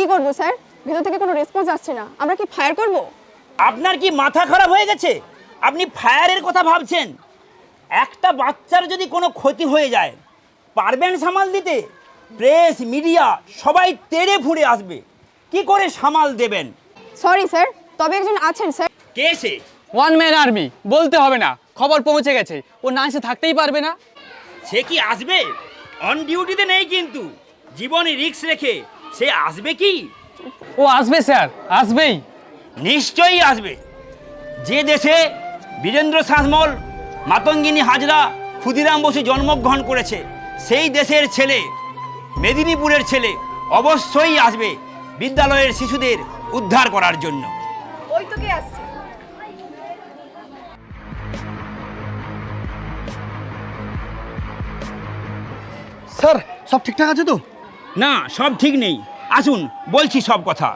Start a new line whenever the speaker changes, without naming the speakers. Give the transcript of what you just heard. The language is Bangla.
কি করব স্যার? ভেতর থেকে কোনো রেসপন্স আসছে না। আমরা কি ফায়ার করব?
আপনার কি মাথা খারাপ হয়ে গেছে? আপনি ফায়ারের কথা ভাবছেন? একটা বাচ্চার যদি কোনো ক্ষতি হয়ে যায় পারবেন সামাল দিতে? প্রেস মিডিয়া সবাই তেড়ে ফুঁড়ে আসবে, কি করে সামাল দেবেন?
সরি স্যার, তবে একজন আছেন স্যার।
কে সে?
ওয়ান ম্যান আর্মি, বলতে হবে না, খবর পৌঁছে গেছে। ও না এসে থাকতেই পারবে না।
সে কি আসবে? অন ডিউটিতে নেই কিন্তু, জীবনে রিস্ক রেখে সে আসবে কি?
ও আসবে স্যার, আসবেই।
নিশ্চয়ই আসবে। যে দেশে বীরেন্দ্র শাসমল, মাতঙ্গিনী হাজরা, ক্ষুদিরাম বসু জন্মগ্রহণ করেছে, সেই দেশের ছেলে, মেদিনীপুরের ছেলে অবশ্যই আসবে বিদ্যালয়ের শিশুদের উদ্ধার করার জন্য।
ওই তো কে আসছে।
স্যার সব ঠিকঠাক আছে তো?
না, সব ঠিক নেই। আসুন বলছি সব কথা।